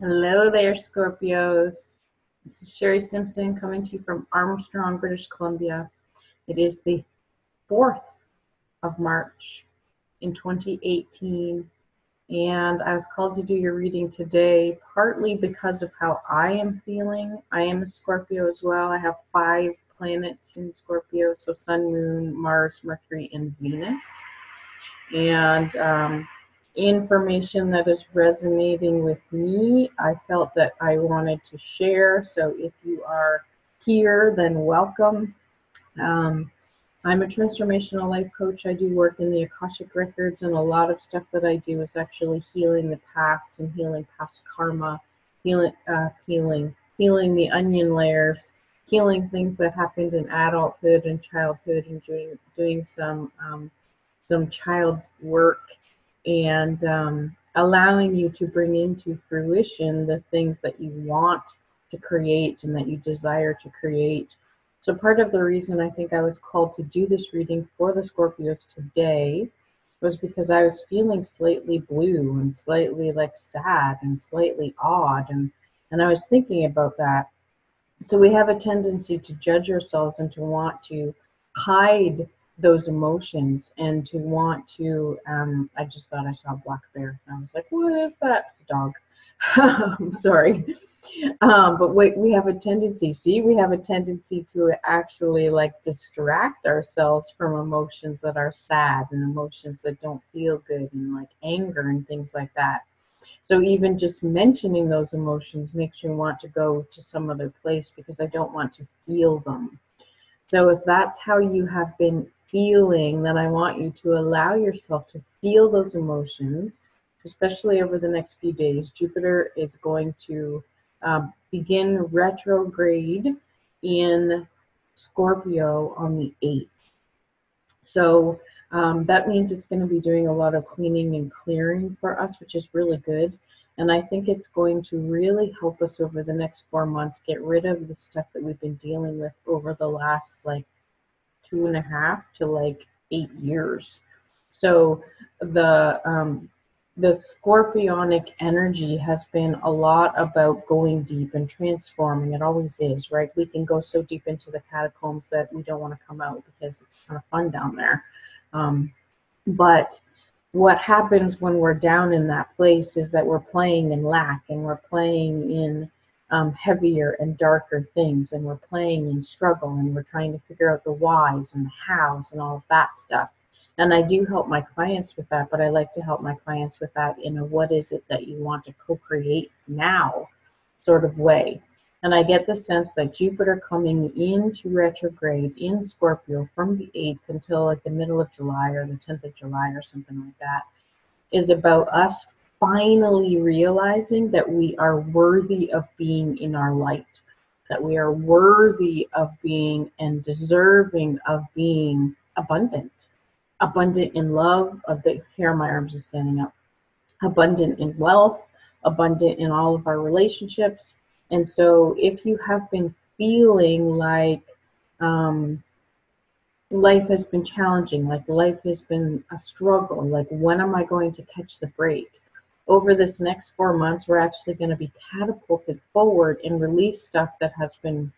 Hello there, Scorpios. This is Sherry Simpson coming to you from Armstrong, British Columbia. It is the 4th of March in 2018, and I was called to do your reading today partly because of how I am feeling. I am a Scorpio as well. I have 5 planets in Scorpio, so Sun, Moon, Mars, Mercury, and Venus. And information that is resonating with me, I felt that I wanted to share. So if you are here, then welcome. I'm a transformational life coach. I do work in the Akashic Records, and a lot of stuff that I do is actually healing the past and healing past karma, healing the onion layers, healing things that happened in adulthood and childhood, and doing some child work, and allowing you to bring into fruition the things that you want to create and that you desire to create. So part of the reason I think I was called to do this reading for the Scorpios today was because I was feeling slightly blue and slightly like sad and slightly odd, and I was thinking about that. So we have a tendency to judge ourselves and to want to hide those emotions and to want to, I just thought I saw a black bear. And I was like, what is that? It's a dog. I'm sorry. But we have a tendency, we have a tendency to actually like distract ourselves from emotions that are sad and emotions that don't feel good, and like anger and things like that. So even just mentioning those emotions makes you want to go to some other place because I don't want to feel them. So if that's how you have been feeling, then I want you to allow yourself to feel those emotions, especially over the next few days. Jupiter is going to begin retrograde in Scorpio on the 8th. So that means it's going to be doing a lot of cleaning and clearing for us, which is really good. And I think it's going to really help us over the next 4 months get rid of the stuff that we've been dealing with over the last like 2.5 to like 8 years. So the scorpionic energy has been a lot about going deep and transforming. It always is, right? We can go so deep into the catacombs that we don't want to come out because it's kind of fun down there. But what happens when we're down in that place is that we're playing in lack, and we're playing in heavier and darker things, and we're playing in struggle, and we're trying to figure out the whys and the hows and all of that stuff. And I do help my clients with that, but I like to help my clients with that in a what is it that you want to co-create now sort of way. And I get the sense that Jupiter coming into retrograde in Scorpio from the 8th until like the middle of July or the 10th of July or something like that is about us finally realizing that we are worthy of being in our light, that we are worthy of being and deserving of being abundant in love. Here my arms are standing up. Abundant in wealth, abundant in all of our relationships. And so if you have been feeling like life has been challenging, like life has been a struggle, like when am I going to catch the break? Over this next 4 months, we're actually going to be catapulted forward and release stuff that has been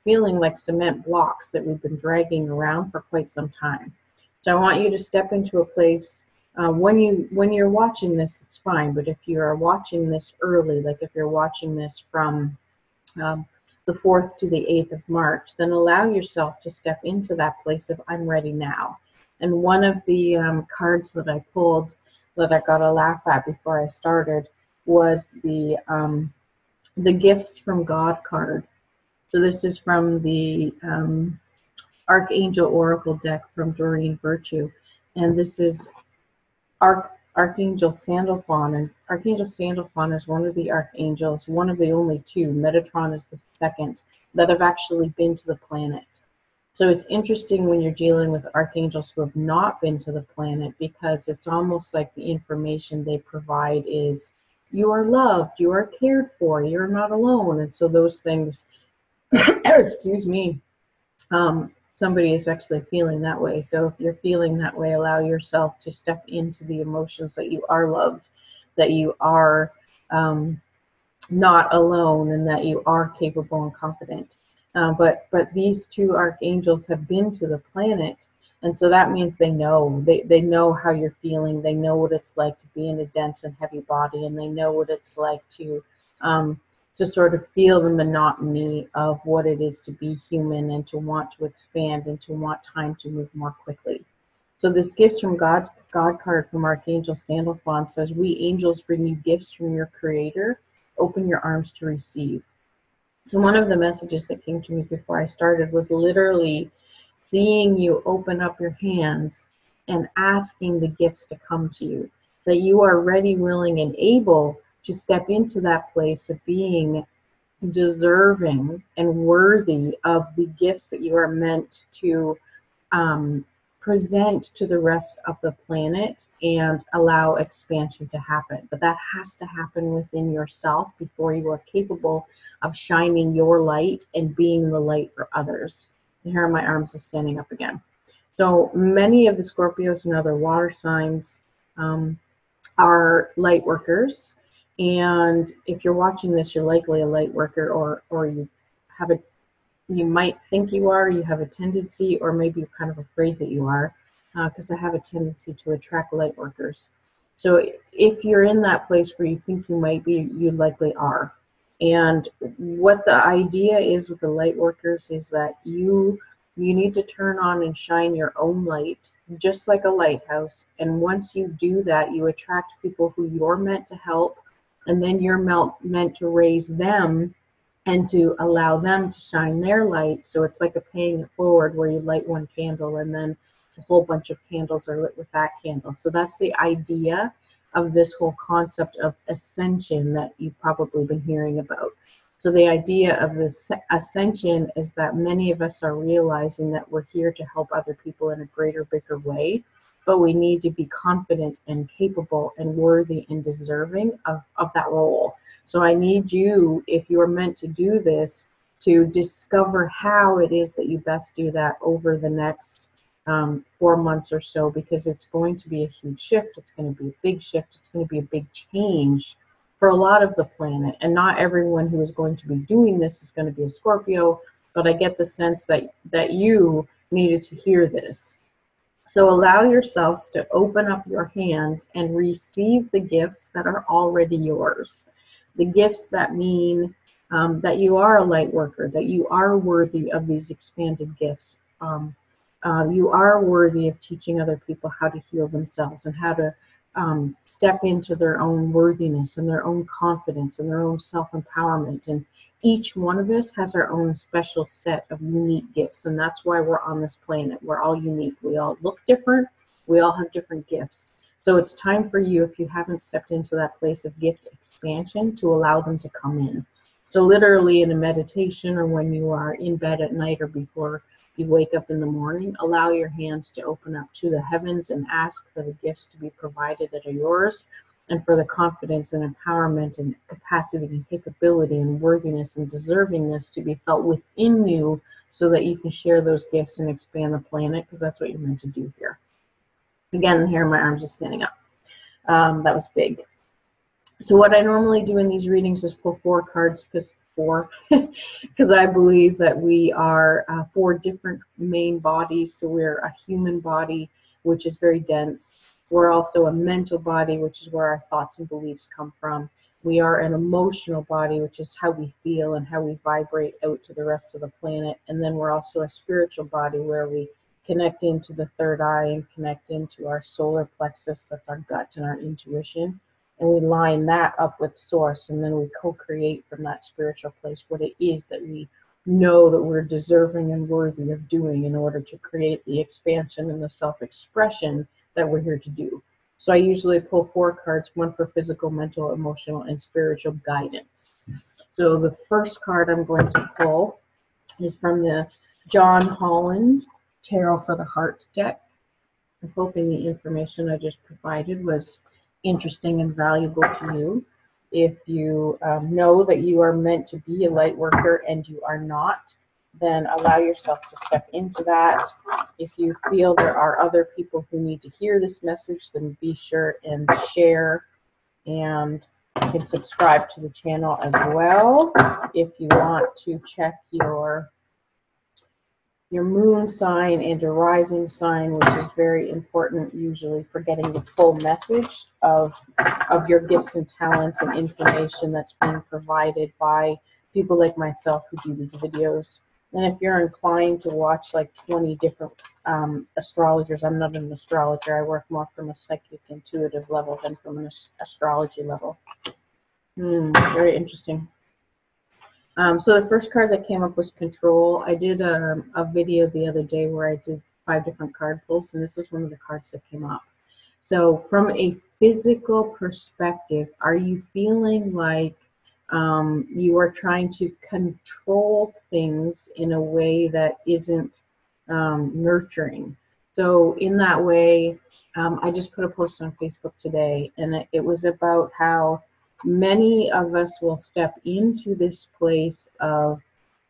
feeling like cement blocks that we've been dragging around for quite some time. So I want you to step into a place. When you're watching this, it's fine. But if you are watching this early, like if you're watching this from the 4th to the 8th of March, then allow yourself to step into that place of I'm ready now. And one of the cards that I pulled that I got a laugh at before I started was the Gifts from God card. So this is from the Archangel Oracle deck from Doreen Virtue, and this is Archangel Sandalphon. And Archangel Sandalphon is one of the archangels, one of the only 2, Metatron is the second, that have actually been to the planet. So it's interesting when you're dealing with archangels who have not been to the planet, because it's almost like the information they provide is you are loved, you are cared for, you're not alone. And so those things, excuse me, somebody is actually feeling that way. So if you're feeling that way, allow yourself to step into the emotions that you are loved, that you are not alone and that you are capable and confident. But these two archangels have been to the planet, and so that means they know how you're feeling. They know what it's like to be in a dense and heavy body, and they know what it's like to sort of feel the monotony of what it is to be human and to want to expand and to want time to move more quickly. So this Gifts from God card from Archangel Sandalphon says, we angels bring you gifts from your Creator. Open your arms to receive. So one of the messages that came to me before I started was literally seeing you open up your hands and asking the gifts to come to you, that you are ready, willing, and able to step into that place of being deserving and worthy of the gifts that you are meant to present to the rest of the planet and allow expansion to happen. But that has to happen within yourself before you are capable of shining your light and being the light for others. And here my arms are standing up again. So many of the Scorpios and other water signs are light workers. And if you're watching this, you're likely a light worker, or you might think you are, you have a tendency, or maybe you're kind of afraid that you are, because I have a tendency to attract light workers. So if you're in that place where you think you might be, you likely are. And what the idea is with the light workers is that you need to turn on and shine your own light, just like a lighthouse. And once you do that, you attract people who you're meant to help, and then you're meant to raise them and to allow them to shine their light. So it's like a paying it forward, where you light one candle and then a whole bunch of candles are lit with that candle. So that's the idea of this whole concept of ascension that you've probably been hearing about. So the idea of this ascension is that many of us are realizing that we're here to help other people in a greater, bigger way, but we need to be confident and capable and worthy and deserving of that role. So I need you, if you're meant to do this, to discover how it is that you best do that over the next 4 months or so, because it's going to be a huge shift. It's going to be a big shift. It's going to be a big change for a lot of the planet. And not everyone who is going to be doing this is going to be a Scorpio, but I get the sense that you needed to hear this. So allow yourselves to open up your hands and receive the gifts that are already yours. The gifts that mean that you are a light worker, that you are worthy of these expanded gifts. You are worthy of teaching other people how to heal themselves and how to step into their own worthiness and their own confidence and their own self-empowerment. And each one of us has our own special set of unique gifts, and that's why we're on this planet. We're all unique. We all look different. We all have different gifts. So it's time for you, if you haven't stepped into that place of gift expansion, to allow them to come in. So literally in a meditation, or when you are in bed at night, or before you wake up in the morning, allow your hands to open up to the heavens and ask for the gifts to be provided that are yours, and for the confidence and empowerment and capacity and capability and worthiness and deservingness to be felt within you, so that you can share those gifts and expand the planet, because that's what you're meant to do here. Again, here my arms are standing up. That was big. So what I normally do in these readings is pull 4 cards, because I believe that we are 4 different main bodies. So we're a human body, which is very dense. We're also a mental body, which is where our thoughts and beliefs come from. We are an emotional body, which is how we feel and how we vibrate out to the rest of the planet. And then we're also a spiritual body, where we connect into the third eye and connect into our solar plexus. That's our gut and our intuition. And we line that up with source, and then we co-create from that spiritual place what it is that we know that we're deserving and worthy of doing, in order to create the expansion and the self-expression that we're here to do. So I usually pull 4 cards, 1 for physical, mental, emotional, and spiritual guidance. So the first card I'm going to pull is from the John Holland Tarot for the Heart deck. I'm hoping the information I just provided was interesting and valuable to you. If you know that you are meant to be a light worker and you are not, then allow yourself to step into that. If you feel there are other people who need to hear this message, then be sure and share and You can subscribe to the channel as well if you want to check your moon sign and your rising sign, which is very important usually for getting the full message of your gifts and talents and information that's being provided by people like myself who do these videos. And if you're inclined to watch like 20 different astrologers, I'm not an astrologer. I work more from a psychic intuitive level than from an astrology level. Very interesting. So the first card that came up was Control. I did a video the other day where I did 5 different card pulls, and this is one of the cards that came up. So from a physical perspective, are you feeling like you are trying to control things in a way that isn't nurturing? So in that way, I just put a post on Facebook today, and it was about how many of us will step into this place of,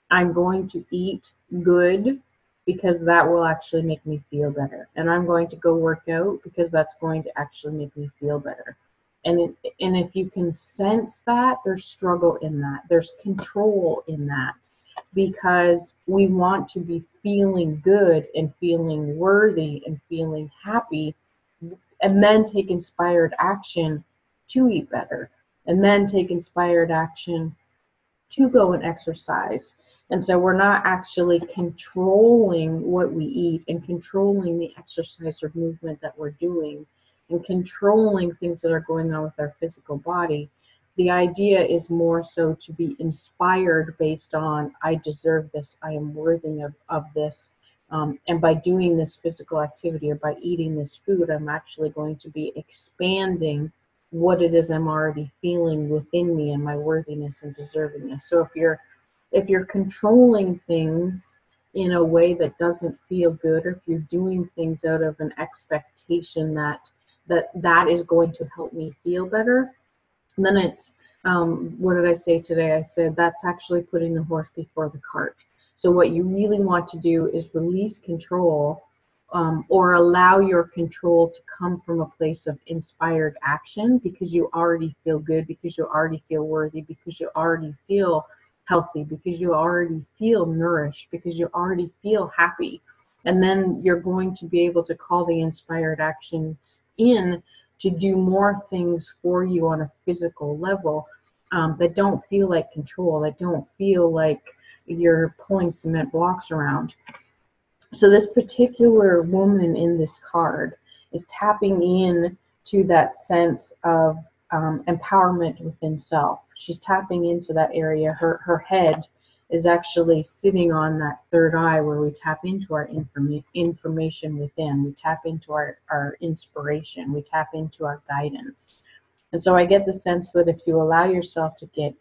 I'm going to eat good because that will actually make me feel better. And I'm going to go work out because that's going to actually make me feel better. And if you can sense that, there's struggle in that. There's control in that. Because we want to be feeling good and feeling worthy and feeling happy, and then take inspired action to eat better. And then take inspired action to go and exercise. And so we're not actually controlling what we eat and controlling the exercise or movement that we're doing and controlling things that are going on with our physical body. The idea is more so to be inspired based on, I deserve this, I am worthy of this. And by doing this physical activity or by eating this food, I'm actually going to be expanding what it is I'm already feeling within me and my worthiness and deservingness. So if you're controlling things in a way that doesn't feel good, or if you're doing things out of an expectation that is going to help me feel better, then it's what did I say today? I said that's actually putting the horse before the cart. So what you really want to do is release control, or allow your control to come from a place of inspired action, because you already feel good, because you already feel worthy, because you already feel healthy, because you already feel nourished, because you already feel happy. And then you're going to be able to call the inspired actions in to do more things for you on a physical level, that don't feel like control, that don't feel like you're pulling cement blocks around. So this particular woman in this card is tapping in to that sense of empowerment within self. She's tapping into that area. Her head is actually sitting on that third eye where we tap into our information within. We tap into our inspiration. We tap into our guidance. And so I get the sense that if you allow yourself to get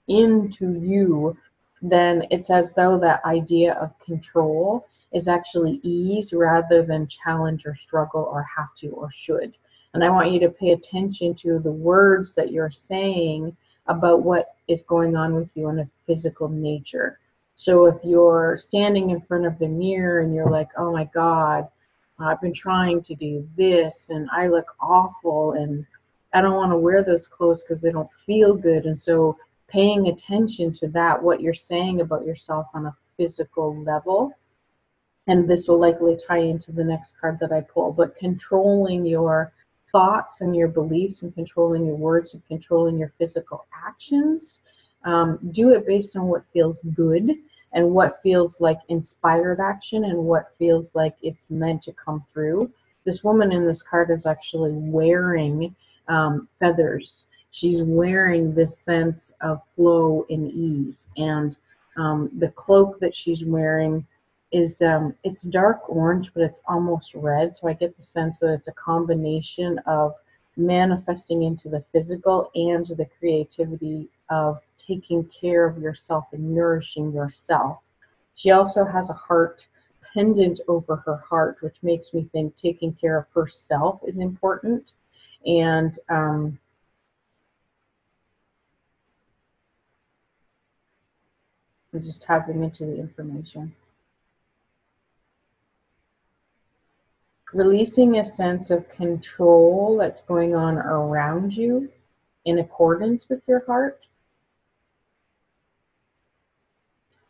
into you, then it's as though that idea of control is actually ease rather than challenge or struggle or have to or should. And I want you to pay attention to the words that you're saying about what is going on with you in a physical nature. So if you're standing in front of the mirror and you're like, oh my God, I've been trying to do this and I look awful and I don't want to wear those clothes because they don't feel good. And so paying attention to that, what you're saying about yourself on a physical level, and this will likely tie into the next card that I pull, but controlling your thoughts and your beliefs and controlling your words and controlling your physical actions. Do it based on what feels good and what feels like inspired action and what feels like it's meant to come through. This woman in this card is actually wearing feathers. She's wearing this sense of flow and ease. And the cloak that she's wearing is it's dark orange, but it's almost red. So I get the sense that it's a combination of manifesting into the physical and the creativity of taking care of yourself and nourishing yourself. She also has a heart pendant over her heart, which makes me think taking care of herself is important. And I'm just tapping into the information. Releasing a sense of control that's going on around you in accordance with your heart.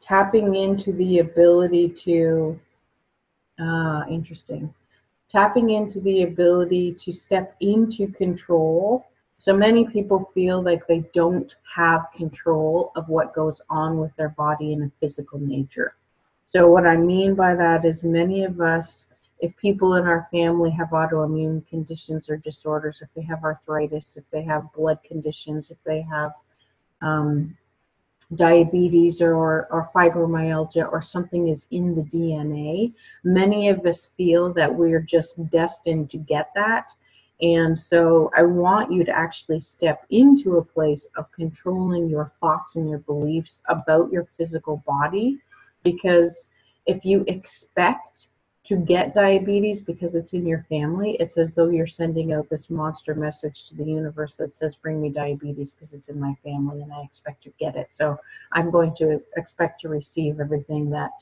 Tapping into the ability to, interesting. Tapping into the ability to step into control. So many people feel like they don't have control of what goes on with their body in a physical nature. So what I mean by that is many of us, if people in our family have autoimmune conditions or disorders, if they have arthritis, if they have blood conditions, if they have diabetes or fibromyalgia or something is in the DNA, many of us feel that we're just destined to get that. And so I want you to actually step into a place of controlling your thoughts and your beliefs about your physical body, because if you expect to get diabetes because it's in your family, it's as though you're sending out this monster message to the universe that says, bring me diabetes because it's in my family and I expect to get it. So I'm going to expect to receive everything that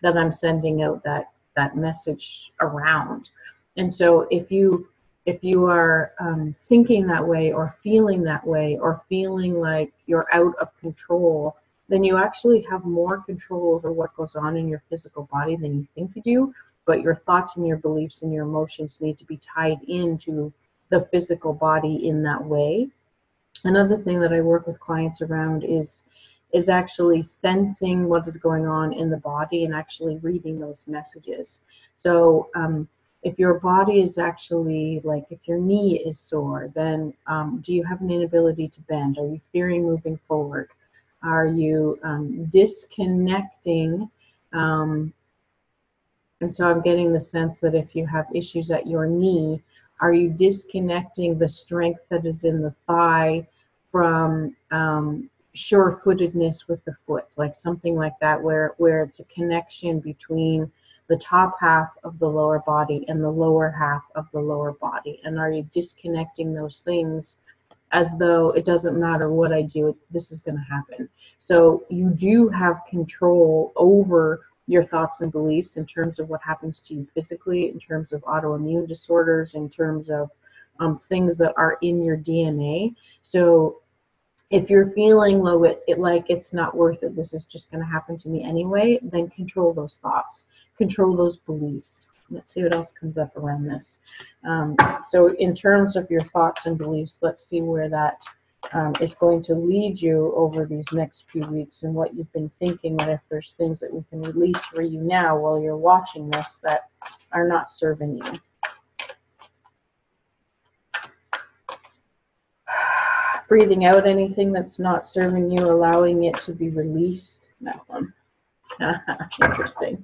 I'm sending out that message around. And so if you are thinking that way or feeling like you're out of control, then you actually have more control over what goes on in your physical body than you think you do. But your thoughts and your beliefs and your emotions need to be tied into the physical body in that way. Another thing that I work with clients around is actually sensing what is going on in the body and actually reading those messages. So if your body is actually, like if your knee is sore, then do you have an inability to bend? Are you fearing moving forward? Are you disconnecting? And so I'm getting the sense that if you have issues at your knee, are you disconnecting the strength that is in the thigh from sure-footedness with the foot, like something like that, where it's a connection between the top half of the lower body and the lower half of the lower body? And are you disconnecting those things as though it doesn't matter what I do, this is going to happen? So you do have control over your thoughts and beliefs in terms of what happens to you physically, in terms of autoimmune disorders, in terms of things that are in your DNA. So if you're feeling low, like it's not worth it, this is just going to happen to me anyway, then control those thoughts, control those beliefs. Let's see what else comes up around this. So in terms of your thoughts and beliefs, let's see where that is going to lead you over these next few weeks and what you've been thinking, and if there's things that we can release for you now while you're watching this that are not serving you. Breathing out anything that's not serving you, allowing it to be released. That one. Interesting.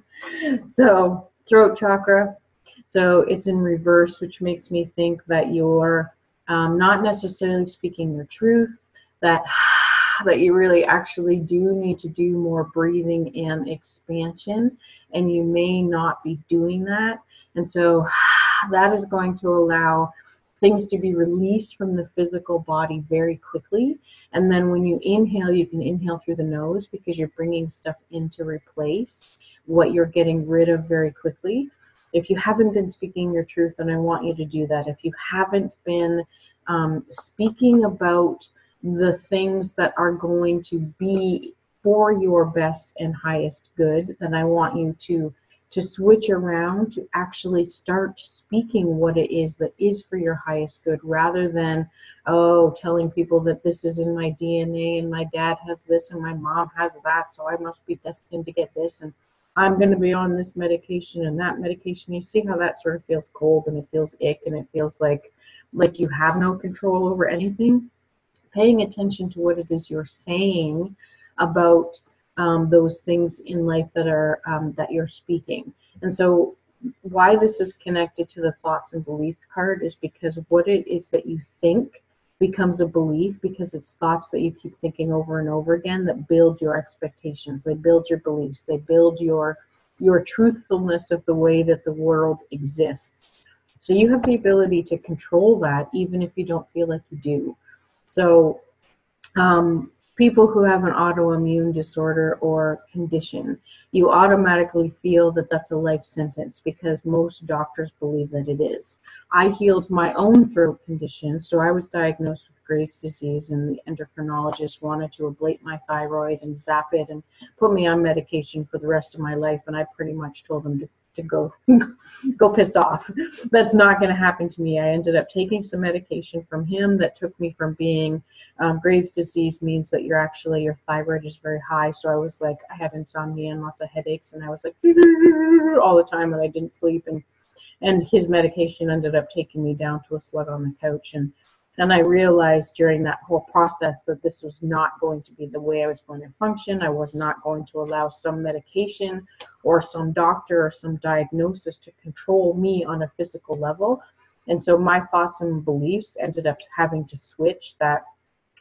So throat chakra. So it's in reverse, which makes me think that you're not necessarily speaking your truth, that you really actually do need to do more breathing and expansion, and you may not be doing that. And so that is going to allow things to be released from the physical body very quickly. And then when you inhale, you can inhale through the nose because you're bringing stuff in to replace what you're getting rid of very quickly. If you haven't been speaking your truth, then I want you to do that. If you haven't been speaking about the things that are going to be for your best and highest good, then I want you to switch around to actually start speaking what it is that is for your highest good, rather than, telling people that this is in my DNA and my dad has this and my mom has that, so I must be destined to get this, and I'm going to be on this medication and that medication. You see how that sort of feels cold, and it feels ick, and it feels like you have no control over anything. Paying attention to what it is you're saying about those things in life that are that you're speaking. And so why this is connected to the thoughts and belief card is because what it is that you think becomes a belief, because it's thoughts that you keep thinking over and over again that build your expectations, they build your beliefs, they build your truthfulness of the way that the world exists. So you have the ability to control that even if you don't feel like you do. So people who have an autoimmune disorder or condition, you automatically feel that that's a life sentence because most doctors believe that it is. I healed my own throat condition, so I was diagnosed with Graves' disease, and the endocrinologist wanted to ablate my thyroid and zap it and put me on medication for the rest of my life. And I pretty much told them to go go pissed off. That's not going to happen to me. I ended up taking some medication from him that took me from being Graves' disease means that your thyroid is very high. So I was like, I had insomnia and lots of headaches, and I was like all the time, and I didn't sleep. And his medication ended up taking me down to a slug on the couch. And I realized during that whole process that this was not going to be the way I was going to function. I was not going to allow some medication or some doctor or some diagnosis to control me on a physical level. And so my thoughts and beliefs ended up having to switch, that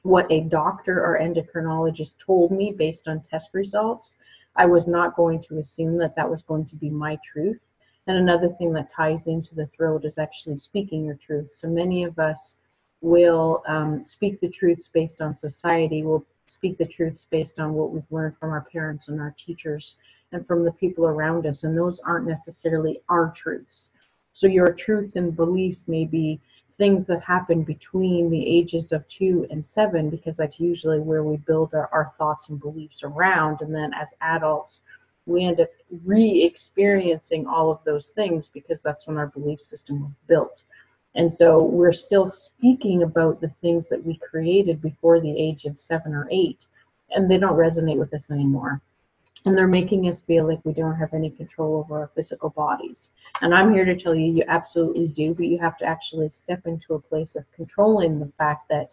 what a doctor or endocrinologist told me based on test results, I was not going to assume that that was going to be my truth. And another thing that ties into the throat is actually speaking your truth. So many of us will speak the truths based on society, will speak the truths based on what we've learned from our parents and our teachers and from the people around us, and those aren't necessarily our truths. So your truths and beliefs may be things that happen between the ages of 2 and 7, because that's usually where we build our thoughts and beliefs around, and then as adults we end up re-experiencing all of those things because that's when our belief system was built. And so we're still speaking about the things that we created before the age of 7 or 8, and they don't resonate with us anymore. And they're making us feel like we don't have any control over our physical bodies. And I'm here to tell you, you absolutely do, but you have to actually step into a place of controlling the fact that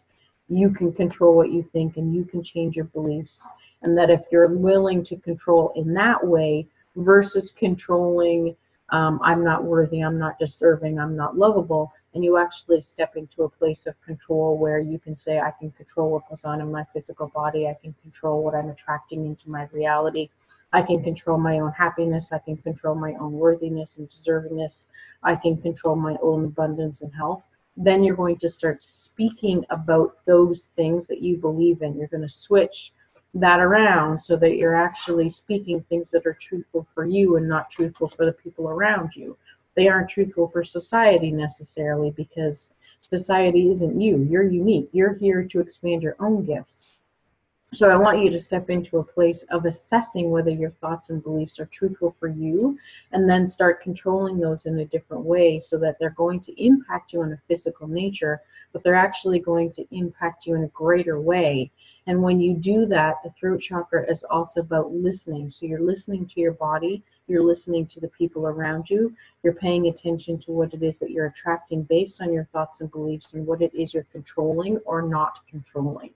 you can control what you think and you can change your beliefs. And that if you're willing to control in that way versus controlling, I'm not worthy, I'm not deserving, I'm not lovable, and you actually step into a place of control where you can say, I can control what goes on in my physical body, I can control what I'm attracting into my reality, I can control my own happiness, I can control my own worthiness and deservingness, I can control my own abundance and health. Then you're going to start speaking about those things that you believe in. You're going to switch that around so that you're actually speaking things that are truthful for you and not truthful for the people around you. They aren't truthful for society necessarily, because society isn't you. You're unique. You're here to expand your own gifts. So I want you to step into a place of assessing whether your thoughts and beliefs are truthful for you, and then start controlling those in a different way so that they're going to impact you in a physical nature, but they're actually going to impact you in a greater way. And when you do that, the throat chakra is also about listening. So you're listening to your body, you're listening to the people around you, you're paying attention to what it is that you're attracting based on your thoughts and beliefs and what it is you're controlling or not controlling.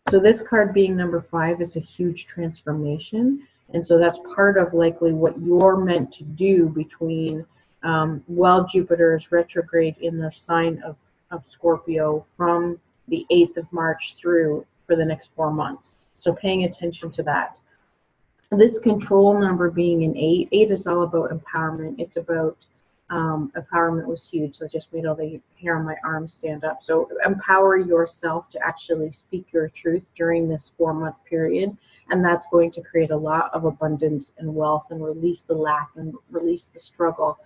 So this card being number 5 is a huge transformation. And so that's part of likely what you're meant to do between while Jupiter is retrograde in the sign of Scorpio from the 8th of March through for the next 4 months. So paying attention to that. This control number being an 8, 8 is all about empowerment. It's about empowerment was huge. So I just made all the hair on my arms stand up. So empower yourself to actually speak your truth during this 4-month period. And that's going to create a lot of abundance and wealth and release the lack and release the struggle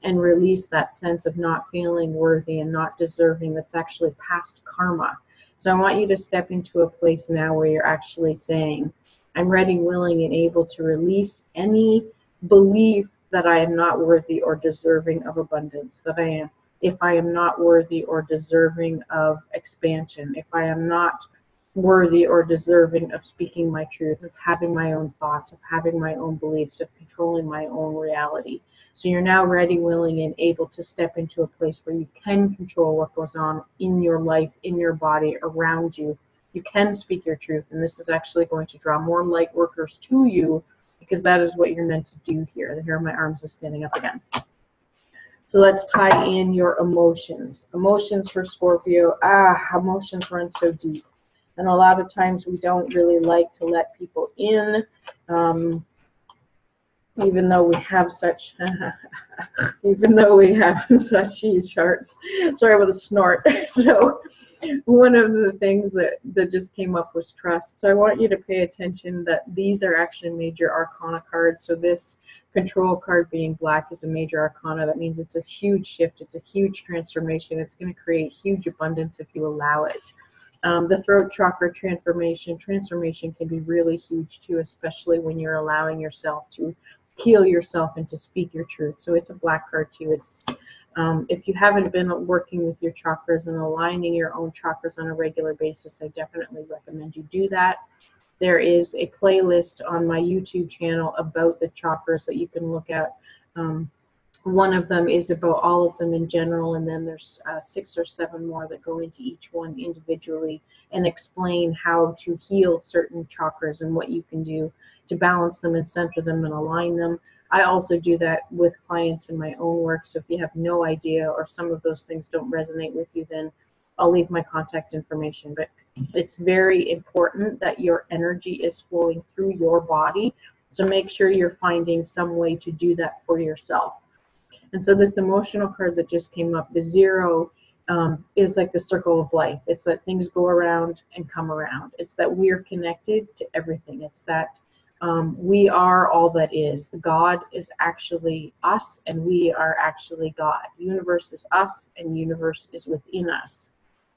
and release that sense of not feeling worthy and not deserving. That's actually past karma. So I want you to step into a place now where you're actually saying, I'm ready, willing, and able to release any belief that I am not worthy or deserving of abundance, that I am, if I am not worthy or deserving of expansion, if I am not worthy or deserving of speaking my truth, of having my own thoughts, of having my own beliefs, of controlling my own reality. So you're now ready, willing, and able to step into a place where you can control what goes on in your life, in your body, around you. You can speak your truth, and this is actually going to draw more light workers to you, because that is what you're meant to do here. The hair on my arms is standing up again. So let's tie in your emotions. Emotions for Scorpio. Emotions run so deep. And a lot of times we don't really like to let people in. even though we have such even though we have such huge charts. Sorry about the snort. So one of the things that just came up was trust. So I want you to pay attention that these are actually major arcana cards. So this control card being black is a major arcana. That means it's a huge shift. It's a huge transformation. It's going to create huge abundance if you allow it. The throat chakra transformation can be really huge too, especially when you're allowing yourself to heal yourself and to speak your truth. So it's a black card too. It's if you haven't been working with your chakras and aligning your own chakras on a regular basis, I definitely recommend you do that. There is a playlist on my YouTube channel about the chakras that you can look at. One of them is about all of them in general, and then there's 6 or 7 more that go into each one individually and explain how to heal certain chakras and what you can do to balance them and center them and align them. I also do that with clients in my own work, so if you have no idea or some of those things don't resonate with you, then I'll leave my contact information. But it's very important that your energy is flowing through your body, so make sure you're finding some way to do that for yourself. And so this emotional card that just came up, the 0, is like the circle of life. It's that things go around and come around. It's that we are connected to everything. It's that we are all that is. God is actually us, and we are actually God. Universe is us, and universe is within us.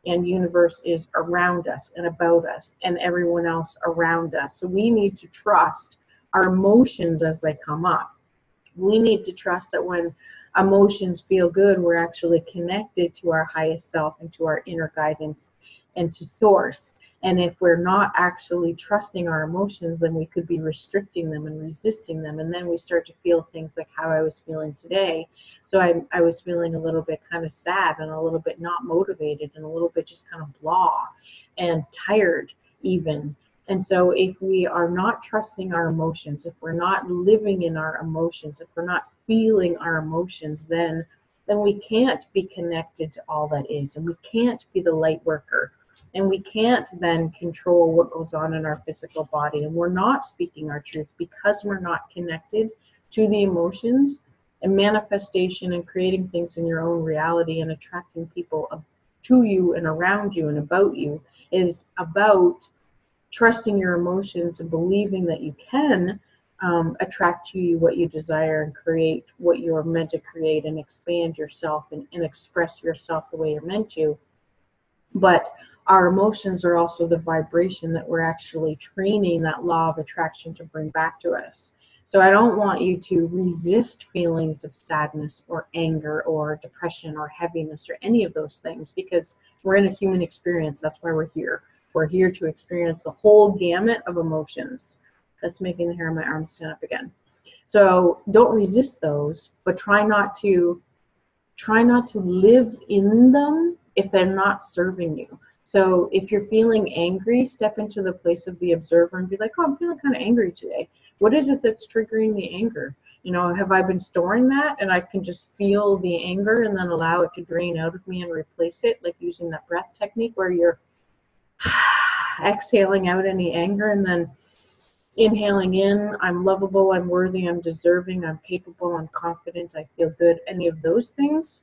And universe is around us and about us and everyone else around us. So we need to trust our emotions as they come up. We need to trust that when emotions feel good, we're actually connected to our highest self and to our inner guidance and to source. And if we're not actually trusting our emotions, then we could be restricting them and resisting them. And then we start to feel things like how I was feeling today. So I was feeling a little bit kind of sad and a little bit not motivated and a little bit just kind of blah and tired even. And so if we are not trusting our emotions, if we're not living in our emotions, if we're not feeling our emotions, then we can't be connected to all that is, and we can't be the light worker, and we can't then control what goes on in our physical body, and we're not speaking our truth because we're not connected to the emotions. And manifestation and creating things in your own reality and attracting people to you and around you and about you is about trusting your emotions and believing that you can attract to you what you desire and create what you're meant to create and expand yourself and express yourself the way you're meant to. But our emotions are also the vibration that we're actually training that law of attraction to bring back to us. So I don't want you to resist feelings of sadness or anger or depression or heaviness or any of those things, because we're in a human experience. That's why we're here. We're here to experience the whole gamut of emotions. That's making the hair on my arm stand up again. So don't resist those, but try not to live in them if they're not serving you. So if you're feeling angry, step into the place of the observer and be like, oh, I'm feeling kind of angry today. What is it that's triggering the anger? You know, have I been storing that and I can just feel the anger and then allow it to drain out of me and replace it, like using that breath technique where you're exhaling out any anger and then inhaling in, I'm lovable, I'm worthy, I'm deserving, I'm capable, I'm confident, I feel good, any of those things.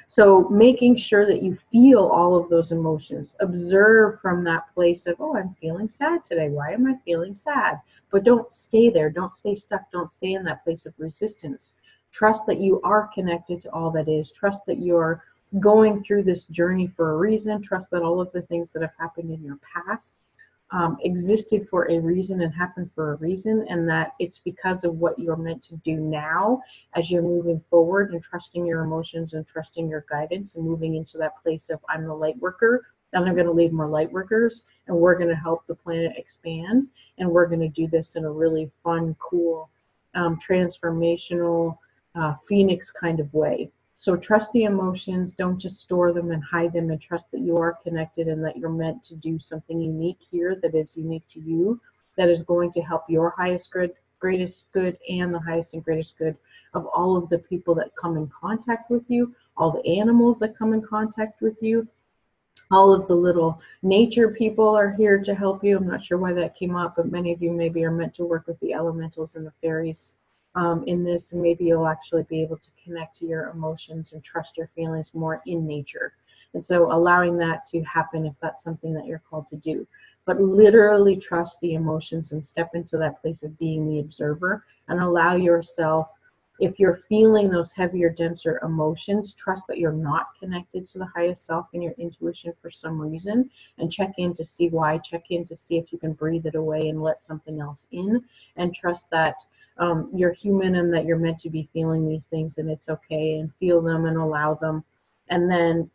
So making sure that you feel all of those emotions. Observe from that place of, oh, I'm feeling sad today. Why am I feeling sad? But don't stay there. Don't stay stuck. Don't stay in that place of resistance. Trust that you are connected to all that is. Trust that you're going through this journey for a reason. Trust that all of the things that have happened in your past existed for a reason and happened for a reason, and that it's because of what you're meant to do now as you're moving forward and trusting your emotions and trusting your guidance and moving into that place of, I'm the light worker, and I'm going to leave more light workers, and we're going to help the planet expand, and we're going to do this in a really fun, cool, transformational, phoenix kind of way. So trust the emotions, don't just store them and hide them, and trust that you are connected and that you're meant to do something unique here that is unique to you, that is going to help your highest good, greatest good, and the highest and greatest good of all of the people that come in contact with you, all the animals that come in contact with you, All of the little nature people are here to help you. I'm not sure why that came up, but many of you maybe are meant to work with the elementals and the fairies in this, and maybe you'll actually be able to connect to your emotions and trust your feelings more in nature. And so allowing that to happen if that's something that you're called to do. But literally trust the emotions and step into that place of being the observer and allow yourself, if you're feeling those heavier, denser emotions, trust that you're not connected to the highest self and your intuition for some reason, and check in to see why. Check in to see if you can breathe it away and let something else in, and trust that you're human and that you're meant to be feeling these things, and it's okay, and feel them and allow them, and then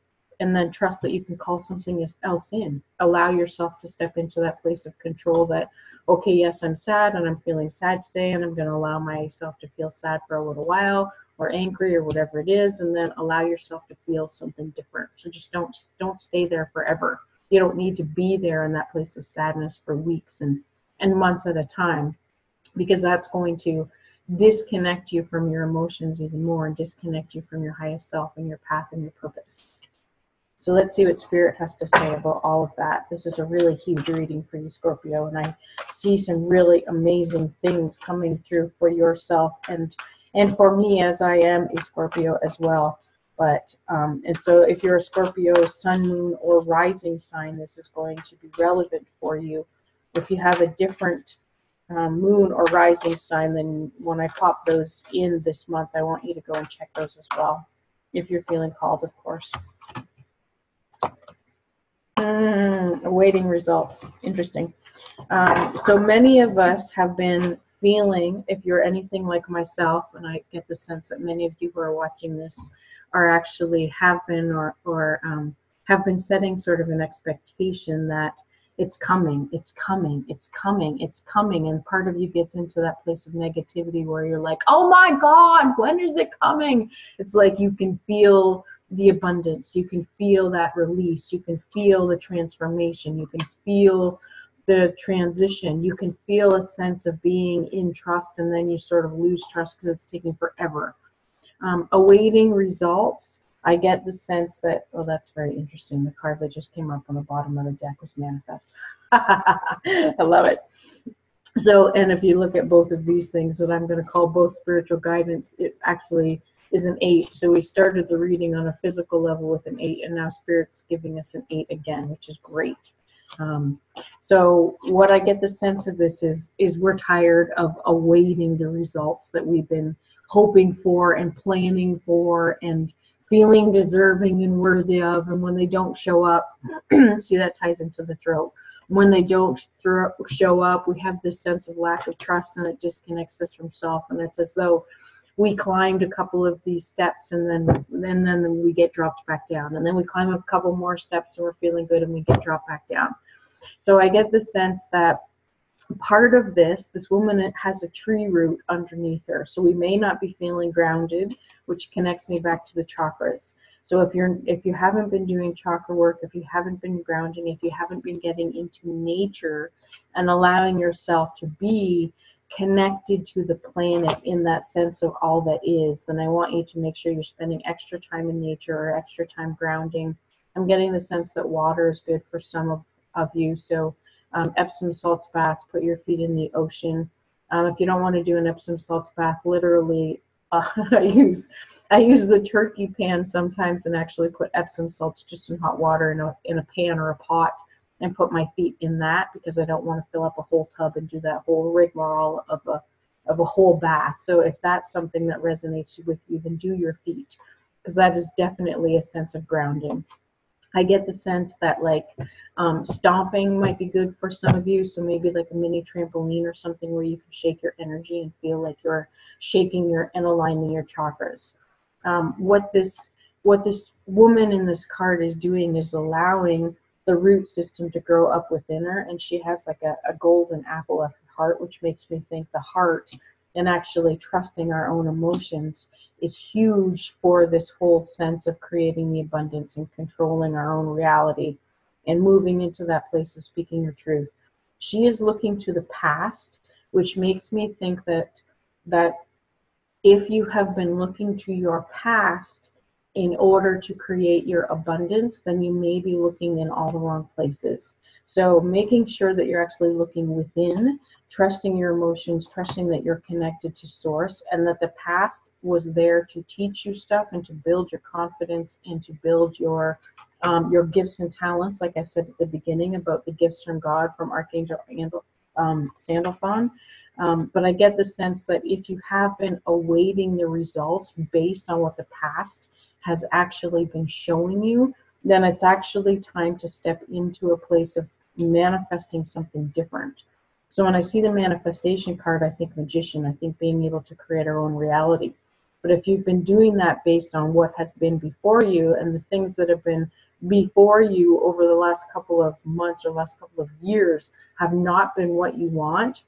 trust that you can call something else in. Allow yourself to step into that place of control that, okay, yes, I'm sad and I'm feeling sad today, and I'm going to allow myself to feel sad for a little while, or angry, or whatever it is, and then allow yourself to feel something different. So just don't stay there forever. You don't need to be there in that place of sadness for weeks and months at a time, because that's going to disconnect you from your emotions even more and disconnect you from your highest self and your path and your purpose. So let's see what Spirit has to say about all of that. This is a really huge reading for you, Scorpio, and I see some really amazing things coming through for yourself and for me, as I am a Scorpio as well. But and so if you're a Scorpio sun, moon, or rising sign, this is going to be relevant for you. If you have a different moon or rising sign, then when I pop those in this month, I want you to go and check those as well, if you're feeling called, of course. Awaiting results. Interesting. So many of us have been feeling, if you're anything like myself, and I get the sense that many of you who are watching this are actually have been or have been setting sort of an expectation that it's coming, it's coming, it's coming, it's coming. And part of you gets into that place of negativity where you're like, oh my God, when is it coming? It's like you can feel the abundance, you can feel that release, you can feel the transformation, you can feel the transition, you can feel a sense of being in trust, and then you sort of lose trust because it's taking forever. Awaiting results, I get the sense that, oh, that's very interesting. The card that just came up on the bottom of the deck was manifest. I love it. So, and if you look at both of these things that I'm going to call both spiritual guidance, it actually is an 8. So we started the reading on a physical level with an 8, and now Spirit's giving us an 8 again, which is great. So what I get the sense of this is we're tired of awaiting the results that we've been hoping for and planning for and feeling deserving and worthy of, and when they don't show up, see, that ties into the throat. When they don't show up, we have this sense of lack of trust, and it disconnects us from self, and it's as though we climbed a couple of these steps and then we get dropped back down, and then we climb a couple more steps and we're feeling good and we get dropped back down. So I get the sense that part of this woman has a tree root underneath her, so we may not be feeling grounded, which connects me back to the chakras. So if you haven't been doing chakra work, if you haven't been grounding, if you haven't been getting into nature and allowing yourself to be connected to the planet in that sense of all that is, then I want you to make sure you're spending extra time in nature or extra time grounding. I'm getting the sense that water is good for some of you. So Epsom salts baths, put your feet in the ocean. If you don't want to do an Epsom salts bath, literally, I use the turkey pan sometimes and actually put Epsom salts just in hot water in a pan or a pot and put my feet in that, because I don't want to fill up a whole tub and do that whole rigmarole of a whole bath. So if that's something that resonates with you, then do your feet, because that is definitely a sense of grounding. I get the sense that stomping might be good for some of you. So maybe like a mini trampoline or something where you can shake your energy and feel like you're shaking and aligning your chakras. What this woman in this card is doing is allowing the root system to grow up within her, and she has like a golden apple at her heart, which makes me think the heart and actually trusting our own emotions is huge for this whole sense of creating the abundance and controlling our own reality and moving into that place of speaking your truth. She is looking to the past, which makes me think that if you have been looking to your past in order to create your abundance, then you may be looking in all the wrong places. So making sure that you're actually looking within, trusting your emotions, trusting that you're connected to source, and that the past was there to teach you stuff and to build your confidence and to build your gifts and talents, like I said at the beginning about the gifts from God, from Archangel Sandalphon. But I get the sense that if you have been awaiting the results based on what the past has actually been showing you, then it's actually time to step into a place of manifesting something different. So when I see the manifestation card, I think magician, I think being able to create our own reality. But if you've been doing that based on what has been before you, and the things that have been before you over the last couple of months or last couple of years have not been what you want,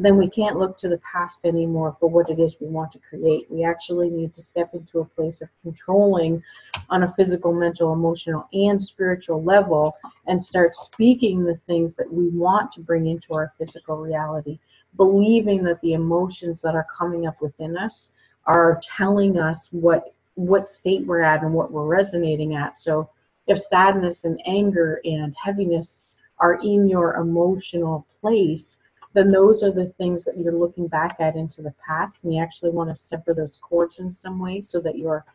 then we can't look to the past anymore for what it is we want to create. We actually need to step into a place of controlling on a physical, mental, emotional, and spiritual level and start speaking the things that we want to bring into our physical reality, believing that the emotions that are coming up within us are telling us what state we're at and what we're resonating at. So if sadness and anger and heaviness are in your emotional place, then those are the things that you're looking back at into the past, and you actually want to sever those cords in some way so that you're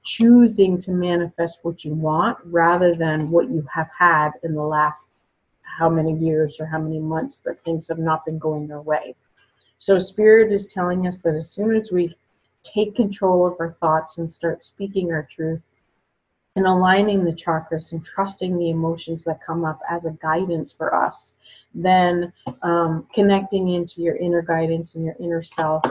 choosing to manifest what you want rather than what you have had in the last how many years or how many months that things have not been going your way. So Spirit is telling us that as soon as we take control of our thoughts and start speaking our truth and aligning the chakras and trusting the emotions that come up as a guidance for us, then connecting into your inner guidance and your inner self,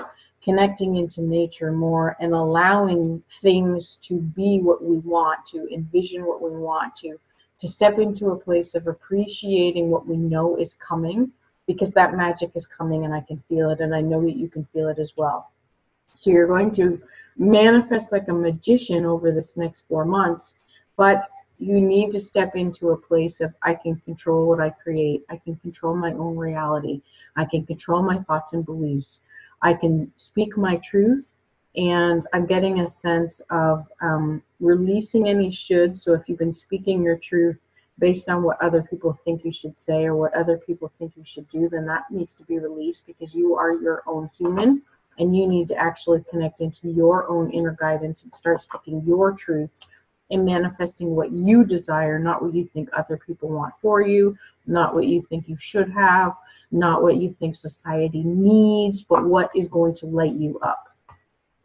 connecting into nature more and allowing things to be what we want, to envision what we want, to step into a place of appreciating what we know is coming, because that magic is coming and I can feel it, and I know that you can feel it as well. So you're going to manifest like a magician over this next 4 months, but you need to step into a place of I can control what I create. I can control my own reality. I can control my thoughts and beliefs. I can speak my truth, and I'm getting a sense of releasing any should. So if you've been speaking your truth based on what other people think you should say or what other people think you should do, then that needs to be released, because you are your own human and you need to actually connect into your own inner guidance and start speaking your truth and manifesting what you desire, not what you think other people want for you, not what you think you should have, not what you think society needs, but what is going to light you up.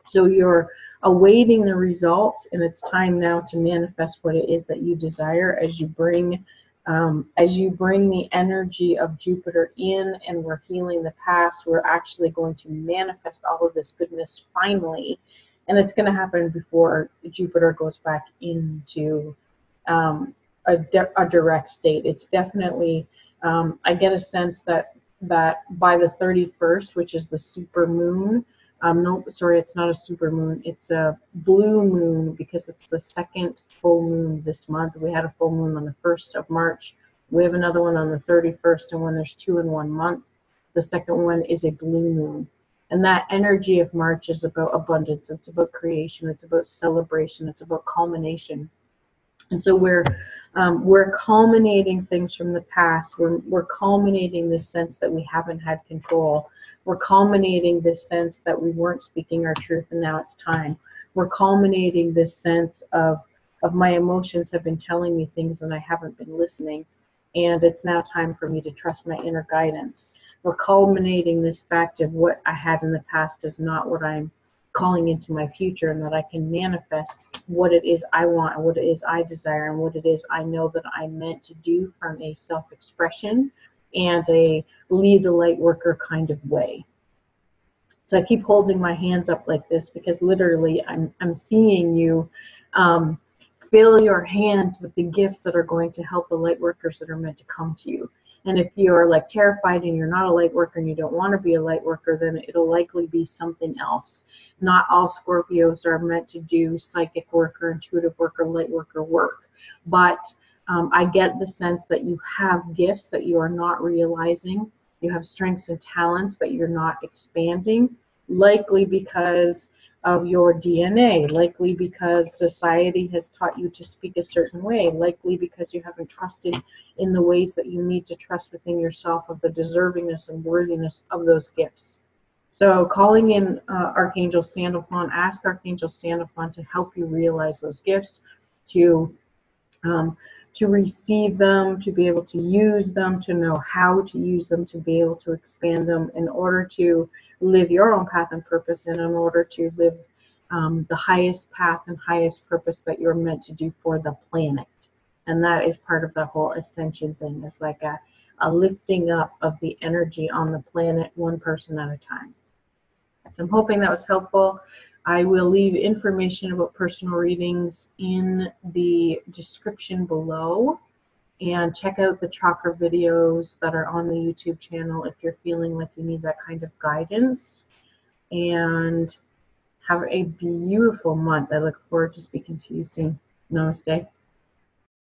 So you're awaiting the results, and it's time now to manifest what it is that you desire as you bring the energy of Jupiter in, and we're healing the past. We're actually going to manifest all of this goodness finally, and it's going to happen before Jupiter goes back into a direct state. It's definitely, I get a sense that by the 31st, which is the super moon, no, sorry, it's not a super moon. It's a blue moon, because it's the second full moon this month. We had a full moon on the 1st of March. We have another one on the 31st, and when there's 2 in 1 month, the second one is a blue moon. And that energy of March is about abundance. It's about creation. It's about celebration. It's about culmination. And so we're culminating things from the past. We're culminating this sense that we haven't had control. We're culminating this sense that we weren't speaking our truth, and now it's time. We're culminating this sense of my emotions have been telling me things and I haven't been listening, and it's now time for me to trust my inner guidance. We're culminating this fact of what I had in the past is not what I'm calling into my future, and that I can manifest what it is I want and what it is I desire and what it is I know that I'm meant to do from a self-expression and a lead the light worker kind of way. So I keep holding my hands up like this because literally I'm seeing you fill your hands with the gifts that are going to help the light workers that are meant to come to you. And if you're like terrified and you're not a light worker and you don't want to be a light worker, then it'll likely be something else. Not all Scorpios are meant to do psychic work or intuitive work or light worker work. But I get the sense that you have gifts that you are not realizing. You have strengths and talents that you're not expanding, likely because of your DNA, likely because society has taught you to speak a certain way, likely because you haven't trusted in the ways that you need to trust within yourself of the deservingness and worthiness of those gifts. So calling in Archangel Sandalphon, ask Archangel Sandalphon to help you realize those gifts, to um, to receive them, to be able to use them, to know how to use them, to be able to expand them in order to live your own path and purpose, and in order to live the highest path and highest purpose that you're meant to do for the planet. And that is part of the whole ascension thing. It's like a lifting up of the energy on the planet, one person at a time. So I'm hoping that was helpful. I will leave information about personal readings in the description below, and check out the chakra videos that are on the YouTube channel if you're feeling like you need that kind of guidance. And have a beautiful month. I look forward to speaking to you soon. Namaste.